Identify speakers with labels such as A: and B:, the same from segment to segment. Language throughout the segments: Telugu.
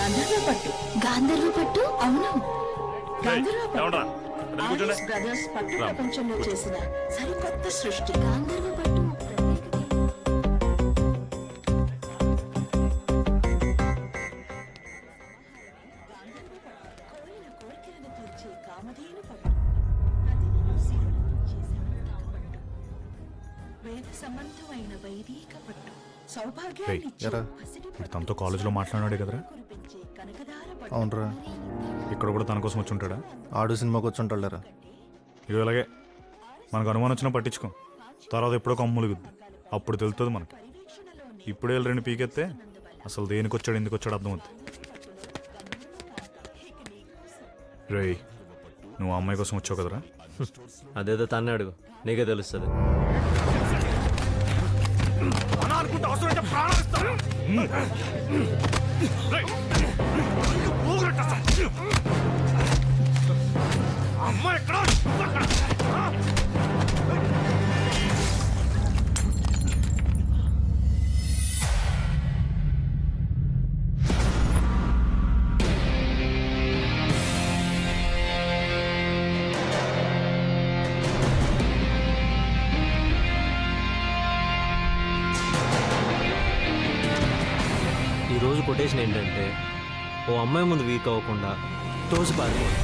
A: గాంధర్వ పట్టు.
B: గాంధర్వ పట్టు?
A: అవును, గాంధర్వ
C: ఏమండ్రా?
A: పట్టు
C: అది కూర్చోండి.
A: ఆర్ఎస్ బ్రదర్స్ పట్టు
C: రా.
A: ప్రపంచంలో చేసిన సరికొత్త సృష్టి.
B: గాంధర్వ పట్టు
A: కోరిన కోరికలను తీర్చే కామధేను పట్టు. ప్రతిదిన శివుడు చేసే పట్టు. వేద సంబంధమైన వైదిక పట్టు. సౌభాగ్యాన్ని
C: ఎరా తనతో కాలేజీలో మాట్లాడాడే కదరా?
A: కురిపించే కనకదార పట్టు.
D: అవునరా,
C: ఇక్కడ కూడా తన కోసం వచ్చి ఉంటాడా?
D: ఆడు సినిమాకి వచ్చి ఉంటాడురా.
C: ఇక ఇలాగే మనకు అనుమానం వచ్చినా పట్టించుకో, తర్వాత ఎప్పుడో కమ్ములుగుద్ది, అప్పుడు తెలుస్తుంది మనకి. ఇప్పుడే రెండు పీకెత్తే అసలు దేనికి వచ్చాడు ఎందుకు వచ్చాడు అర్థమవుతుంది. రేయ్, నువ్వు ఆ అమ్మాయి కోసం వచ్చావు కదరా?
E: అదేదో తన్నే అడుగు, నీకే తెలుస్తుంది. ఈరోజు కొటేషన్ ఏంటంటే, ఓ అమ్మాయి ముందు వీక్ అవ్వకుండా తోసి పారిపోవాలి.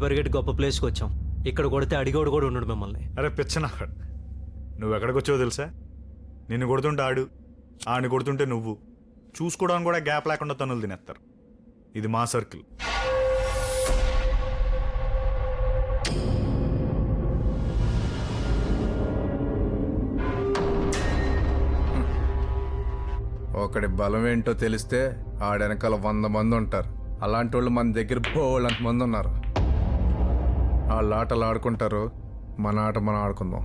E: పరిగెట్టి గొప్ప ప్లేస్కి వచ్చాం. ఇక్కడ కొడితే అడిగోడు కూడా ఉండడు మిమ్మల్ని.
C: అరే పిచ్చనా, నువ్వు ఎక్కడికి వచ్చావో తెలుసా? నిన్ను కొడుతుంటే ఆడిని కొడుతుంటే నువ్వు చూసుకోవడానికి కూడా గ్యాప్ లేకుండా తనులు తినేస్తారు. ఇది మా సర్కిల్.
F: ఒకడి బలం ఏంటో తెలిస్తే ఆడెనకాల 100 మంది ఉంటారు. అలాంటి వాళ్ళు మన దగ్గర బోళ్ళంత మంది ఉన్నారు. వాళ్ళ ఆటలు ఆడుకుంటారు, మన ఆట మనం ఆడుకుందాం.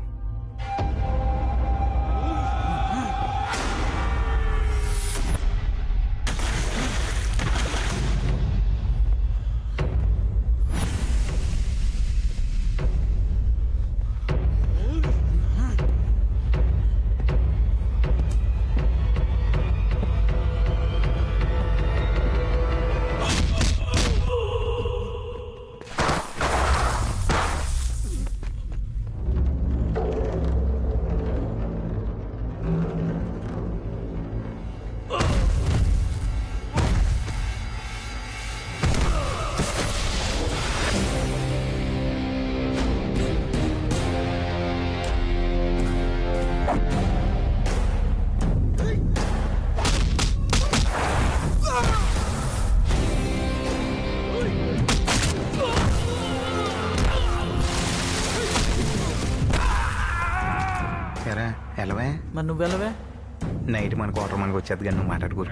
G: ఎలవే
H: మరి నువ్వెళ్ళవే?
G: నైట్ మన క్వార్టర్ మనకు వచ్చేది కానీ నువ్వు మాట్లాడుకోరు.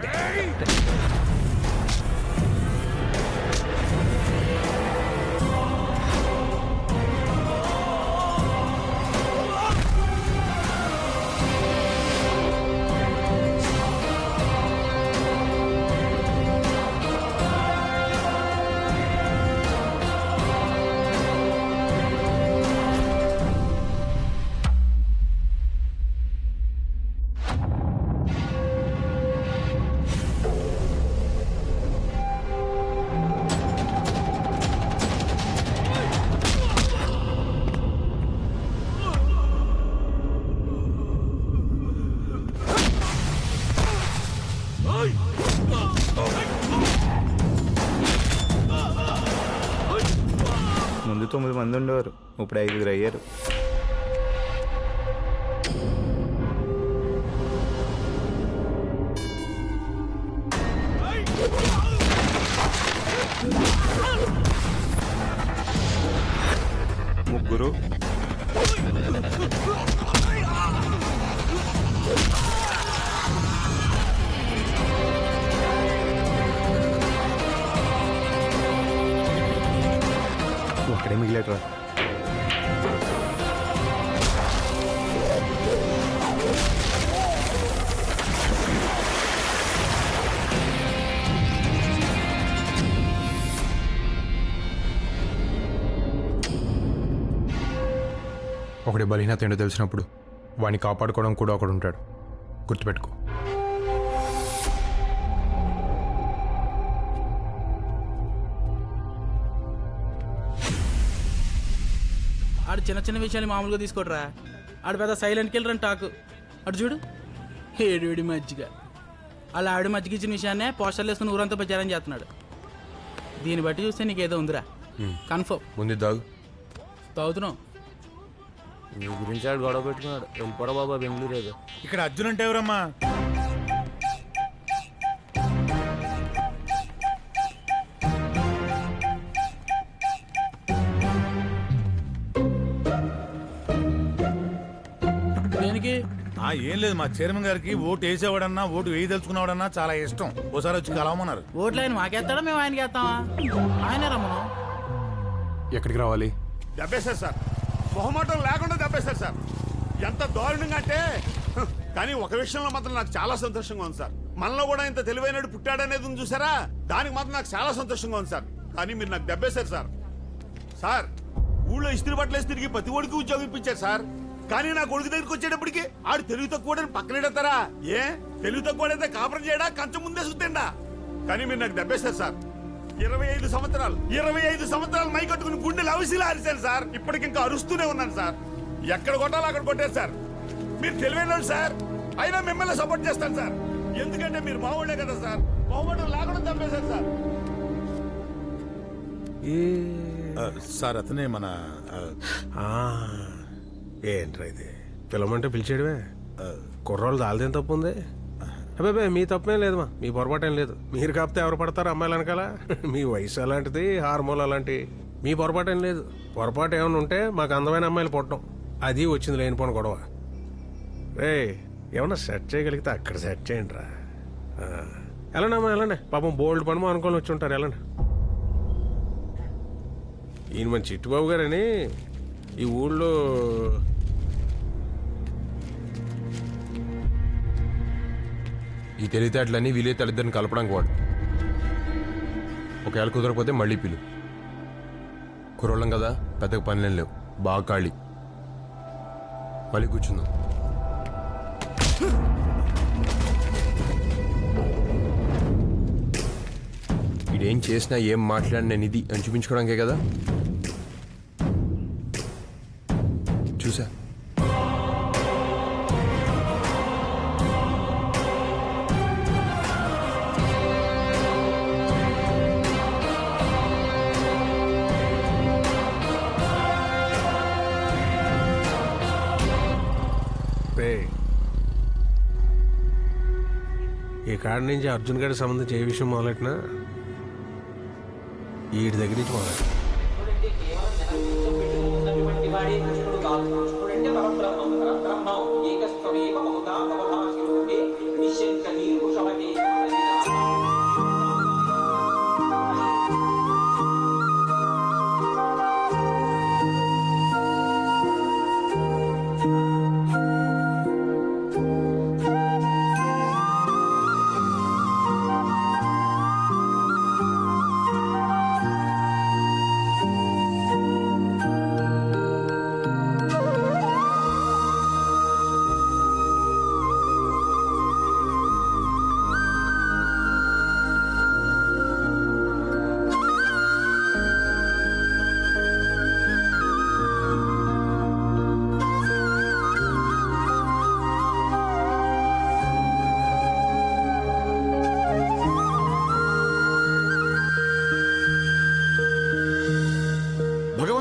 G: ముందు 9 మంది ఉండేవారు, ఇప్పుడు 5 అయ్యారు. ముగ్గురు. ఒక్కడే మిగిలేటరా.
F: ఒకటి బలహీనత ఏంటో తెలిసినప్పుడు వాడిని కాపాడుకోవడం కూడా ఒకడు ఉంటాడు, గుర్తుపెట్టుకో.
H: ఆడు చిన్న చిన్న విషయాలు మామూలుగా తీసుకోడరా. ఆడు పెద్ద సైలెంట్కి వెళ్ళరని టాకు. అటు చూడు, ఏడువిడి మజ్జిగ. అలా ఆవిడ మజ్జిగ ఇచ్చిన విషయాన్నే పోస్టర్లు వేసుకుని ఊరంతా ప్రచారం చేస్తున్నాడు. దీన్ని బట్టి చూస్తే నీకేదో ఉందిరా, కన్ఫర్మ్.
F: ముందు దాగు.
H: తాగుతున్నావు.
E: నీ గురించి ఆడు గొడవ పెట్టుకున్నాడు. వెళ్ళిపోరా బాబా బెంగళూరు ఏదో.
C: ఇక్కడ అర్జున్ అంటే ఎవరమ్మా?
H: దేనికి?
C: ఏం లేదు, మా చైర్మన్ గారికి ఓటు వేసేవాడన్నా ఓటు వేయదలుచుకున్నావాడన్నా చాలా ఇష్టం. ఓసారి వచ్చి కలవమన్నారు.
H: ఓట్లు ఆయన మాకేస్తాడా, మేము ఆయనకి వేస్తామా? ఆయనే రమ్మను.
F: ఎక్కడికి రావాలి?
I: దెబ్బేశారు సార్, మొహమాటం లేకుండా దెబ్బేశారు సార్. ఎంత దారుణంగా అంటే, కానీ ఒక విషయంలో మాత్రం నాకు చాలా సంతోషంగా ఉంది సార్. మనలో కూడా ఇంత తెలివైనడు పుట్టాడనేది ఉంది చూసారా, దానికి మాత్రం నాకు చాలా సంతోషంగా ఉంది సార్. కానీ మీరు నాకు దెబ్బేశారు సార్. సార్, ఊళ్ళో ఇస్త్రీ బట్టలు వేసి తిరిగి ప్రతి ఒడికి ఉద్యోగం ఇప్పించారు సార్. కానీ నా కొడుకు దగ్గరికి వచ్చేటప్పటికి ఆడు తెలివి తక్కువ పక్కనెడతారా? ఏ తెలివి తక్కువడైతే కాపురం చేయడా, కంచం ముందే సుత్తండా? కానీ మీరు నాకు దెబ్బేశారు సార్. 25 సంవత్సరాలు మై కట్టుకుని గుండెలు అవిసిలా అరిశాను సార్. ఇప్పటికింకా అరుస్తూనే ఉన్నాను సార్. ఎక్కడ కొట్టాలో అక్కడ కొట్టారు సార్. మీరు తెలివైన సార్, అయినా మిమ్మల్ని సపోర్ట్ చేస్తాను సార్. ఎందుకంటే మీరు మావాళ్లే కదా సార్. మొహమాటం లేకుండా చంపేశారు సార్.
J: సార్ అతనే మన ఏంట్రా ఇది, పిలవమంటే పిలిచేయడమే. కుర్రోళ్ళు దాల్దేం తప్పు ఉంది? అబ్బాయి మీ తప్పేం లేదమ్మా, మీ పొరపాటేం లేదు. మీరు కాకపోతే ఎవరు పడతారు అమ్మాయిలు వెనకాల? మీ వయసు అలాంటిది, హార్మోన్ అలాంటివి. మీ పొరపాటేం లేదు. పొరపాటు ఏమైనా ఉంటే మాకు అందమైన అమ్మాయిలు పుట్టడం, అది వచ్చింది లేనిపోను గొడవ. రే ఏమన్నా సెట్ చేయగలిగితే అక్కడ సెట్ చేయండి రా. వెళ్ళండమ్మా వెళ్ళండి, పాపం బోల్డ్ పని అనుకొని వచ్చి ఉంటారు. వెళ్ళండి. ఈయన మన చిట్టుబాబు గారని ఈ ఊళ్ళో
F: ఈ తెలివితేటలన్నీ వీలే తల్లిద్దరిని కలపడానికి వాడు. ఒకవేళ కుదరకపోతే మళ్ళీ పిలు. కుర్రోళ్ళం కదా, పెద్దగా పనులేం లేవు, బాగా ఖాళీ. మళ్ళీ కూర్చుందాం. ఇదేం చేసినా ఏం మాట్లాడినా నిధి అని చూపించుకోవడానికే కదా. చూసా,
J: ఈ కాడ నుంచి అర్జున్ గారికి సంబంధించి ఏ విషయం మొదలెట్టినా వీడి దగ్గర నుంచి మొదలెట్ట.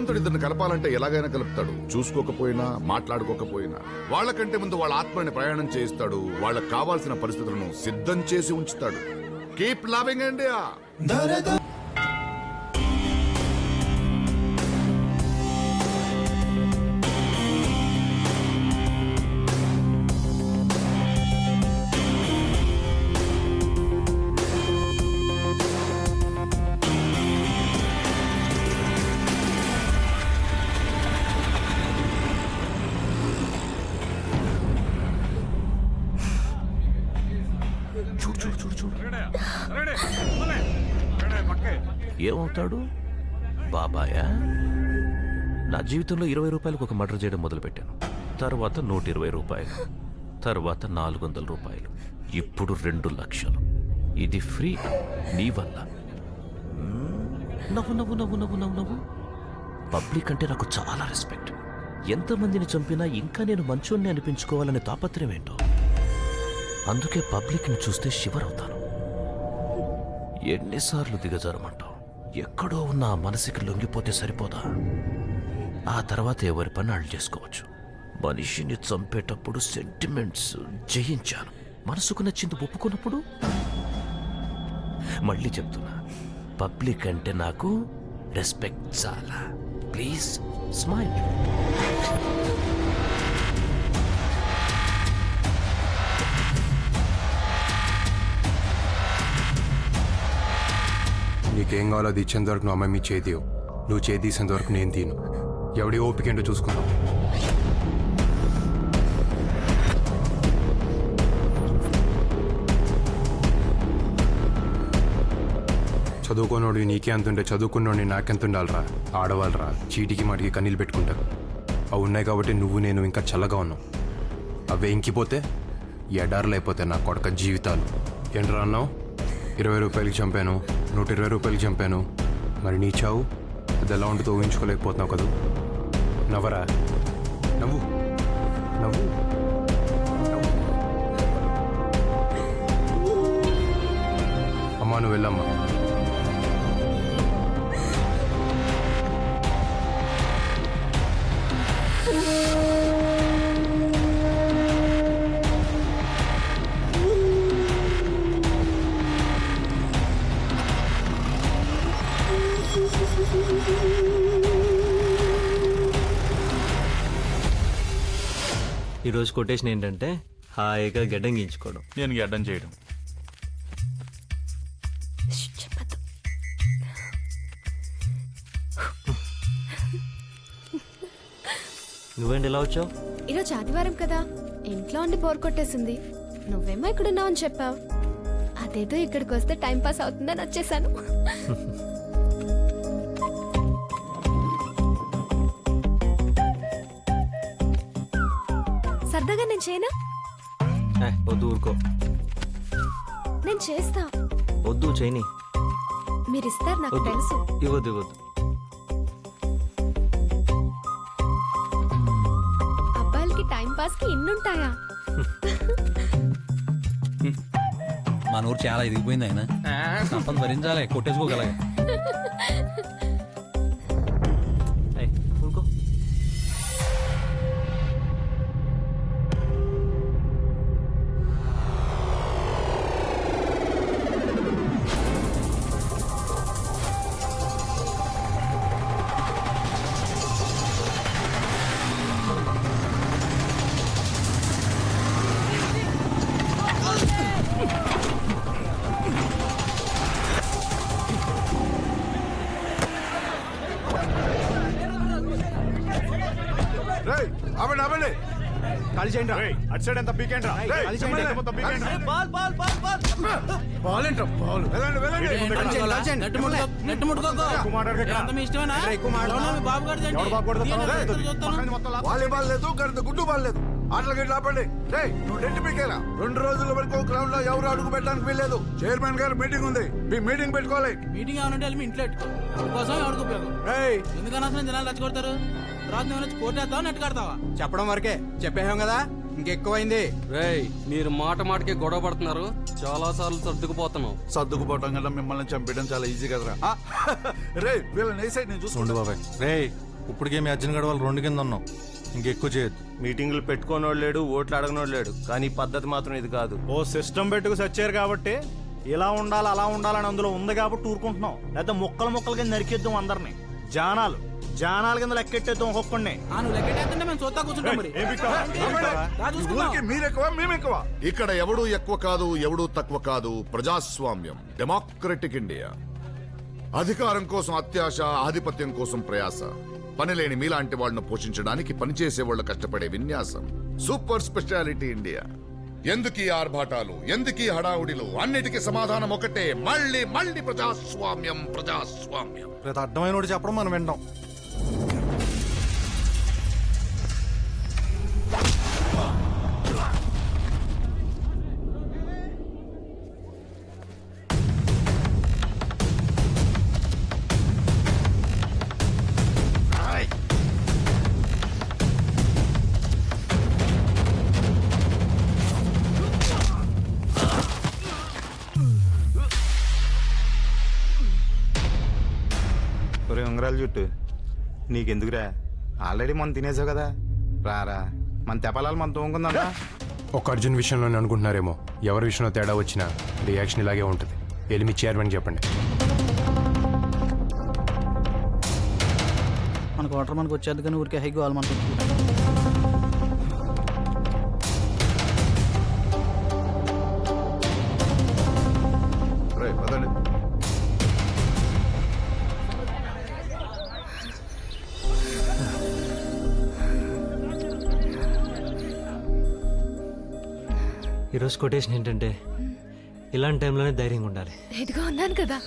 K: భగవంతుడు ఇద్దరిని కలపాలంటే ఎలాగైనా కలుపుతాడు. చూసుకోకపోయినా మాట్లాడుకోకపోయినా వాళ్ళకంటే ముందు వాళ్ళ ఆత్మని ప్రయాణం చేయిస్తాడు. వాళ్ళకి కావాల్సిన పరిస్థితులను సిద్ధం చేసి ఉంచుతాడు. Keep loving India.
L: ఏమవుతాడు బాబాయా? నా జీవితంలో 20 రూపాయలకు ఒక మర్డర్ చేయడం మొదలుపెట్టాను. తర్వాత 120 రూపాయలు, తర్వాత 400 రూపాయలు, ఇప్పుడు 2 లక్షలు. ఇది ఫ్రీ నీ వల్ల. నవ్వు నవ్వు నవ్వు నవ్వు నవ్వు నవ్వు. పబ్లిక్ అంటే నాకు చాలా రెస్పెక్ట్. ఎంతమందిని చంపినా ఇంకా నేను మంచోన్ని అనిపించుకోవాలనే తాపత్రయం ఏంటో. అందుకే పబ్లిక్ని చూస్తే షివర్ అవుతాను. ఎన్నిసార్లు దిగజారమంటావు? ఎక్కడో ఉన్న ఆ మనసుకి లొంగిపోతే సరిపోదా? ఆ తర్వాత ఎవరి పని వాళ్ళు చేసుకోవచ్చు. మనిషిని చంపేటప్పుడు సెంటిమెంట్స్ జయించాను. మనసుకు నచ్చింది ఒప్పుకున్నప్పుడు మళ్ళీ చెప్తున్నా, పబ్లిక్ అంటే నాకు రెస్పెక్ట్ చాలా. Please smile.
M: నీకేం కావాలో అది ఇచ్చేంత వరకు నువ్వు అమ్మాయి మీ చేతివు. నువ్వు చేతి తీసేంత వరకు నేను తీను. ఎవడి ఓపిక ఏంటో చూసుకున్నావు. చదువుకోనోడు నీకే అంతుంటే చదువుకున్నోడిని నాకెంత ఉండాలరా? ఆడవాళ్ళరా చీటికి మాటికి కన్నీళ్ళు పెట్టుకుంటారు. అవి ఉన్నాయి కాబట్టి నువ్వు నేను ఇంకా చల్లగా ఉన్నావు. అవే ఇంకిపోతే ఎడారులు అయిపోతాయి నా కొడక జీవితాలు. ఏంట్రా అన్నావు? 20 రూపాయలకి చంపాను, 120 రూపాయలకి చంపాను. మరి నీ చావు అది ఎలా ఉంటుందో ఊహించుకోలేకపోతున్నావు కదా. నవ్వరా, నవ్వు నవ్వు. అమ్మా నువ్వు వెళ్ళమ్మా.
E: ఈరోజు కొటేషన్ ఏంటంటే హాయిగా గడ్డం గీయించుకోవడం.
C: నేను గడ్డం చేయడం.
B: చెప్పద్దు.
E: నువ్వేంటి ఇలా వచ్చావు?
B: ఈరోజు ఆదివారం కదా, ఇంట్లో ఉండి బోర్ కొట్టేసింది. నువ్వేమో ఇక్కడున్నావు అని చెప్పావు. అదేదో ఇక్కడికి వస్తే టైం పాస్ అవుతుందని వచ్చేసాను. సరదాగా నేను చేయనా?
E: వద్దు, ఊరుకో.
B: నేను చేస్తా.
E: వద్దు చేయని.
B: మీరిస్తారు నాకు
E: వద్దు.
B: తెలుసు.
E: ఇవ్వద్దు ఇవ్వద్దు.
B: అబ్బాయిలకి టైం పాస్ కి ఇన్నుంటాయా?
N: మన ఊరు చాలా ఎదిగిపోయింది. ఆయన సంపద భరించాలి, కొట్టేసుకోగలగా.
E: ఊరుకో.
C: ఖాళీ చేయండి. అటు సైడ్ ఎంత పీకేండి రా.
I: వాలీబాల్ లేదు, గుడ్డు బాల్ లేదు. ఆటలు గట్టి ఆపండి. నువ్వు డెంట్ పీకేలా. 2 రోజుల వరకు గ్రౌండ్ లో ఎవరు అడుగు పెట్టడానికి వీల్లేదు. చైర్మన్ గారు మీటింగ్ ఉంది, మీ మీటింగ్ పెట్టుకోవాలి.
H: మీటింగ్ ఏమనంటే మీ ఇంట్లో పెట్టుకో. కోసం ఎవరికి ఉపయోగం? ఎందుకన్నా అసలు జనాలు రెచ్చగొడతారు? తర్వాత నువ్వు వచ్చి కోటేస్తావా, నెట్ కడతావా?
N: చెప్పడం వరకే చెప్పేసాం కదా, ఇంకెక్కువైంది.
L: మీరు మాట మాటకి గొడవ పడుతున్నారు. చాలా సార్లు సర్దుకుపోతున్నాం.
I: సర్దుకుపోవటం కన్నా మిమ్మల్ని చంపేయడం చాలా ఈజీ కదరా. రే వీళ్ళని వేసే నేను చూసుకోండి బాబాయ్.
M: రే
D: ఇప్పటికే మీ అర్జున్ గడ వాళ్ళు 2 కింద ఉన్నాం. ఇంకెక్కువ చేయొద్దు.
E: మీటింగులు పెట్టుకోనోడు లేడు, ఓట్లు అడగనోడు లేడు, కానీ ఈ పద్ధతి మాత్రం ఇది కాదు.
C: ఓ సిస్టమ్ పెట్టుకు సచ్చారు కాబట్టి ఇలా ఉండాలి అలా ఉండాలని అందులో ఉంది కాబట్టి ఊరుకుంటున్నాం. లేకపోతే ముక్కలు కింద నరికేద్దాం అందరినీ. జానాల కింద లెక్కెట్టేద్దాం ఒక్కొక్కడిని.
H: నువ్వు లెక్కెట్టేస్తుంటే మేము చూస్తా కూర్చుంటాం మరి. రా చూసుకుందాం.
K: మీరెక్కువ మేమెక్కువ. ఇక్కడ ఎవడు ఎక్కువ కాదు, ఎవడు తక్కువ కాదు. ప్రజాస్వామ్యం, డెమోక్రటిక్ ఇండియా. అధికారం కోసం అత్యాశ, ఆధిపత్యం కోసం ప్రయాస. పనిలేని మీలాంటి వాళ్ళను పోషించడానికి పనిచేసే వాళ్ళు కష్టపడే విన్యాసం. Super speciality India. ఎందుకీ ఆర్భాటాలు, ఎందుకీ హడావుడిలు? అన్నిటికీ సమాధానం ఒకటే, మళ్ళీ మళ్ళీ ప్రజాస్వామ్యం, ప్రజాస్వామ్యం.
D: ప్రతి అర్థమైన చెప్పడం మనం వింటాం.
G: ఒరే ఉంగరాల జుట్టు, నీకెందుకురా? ఆల్రెడీ మనం తినేసావు కదా, రారా మన తెపాలాలు మనం తోముకుందా.
M: ఒక అర్జున్ విషయంలోనే అనుకుంటున్నారేమో, ఎవరి విషయంలో తేడా వచ్చినా రియాక్షన్ ఇలాగే ఉంటుంది. వెళ్ళి మీ చైర్మన్ చెప్పండి.
H: మనకు వాటర్ మనకు వచ్చేది కానీ ఊరికే హైకి వాళ్ళు మనకు.
E: ఈరోజు కొటేషన్ ఏంటంటే, ఇలాంటి టైంలోనే ధైర్యంగా ఉండాలి.
B: ఇదిగో ఉన్నాను కదా.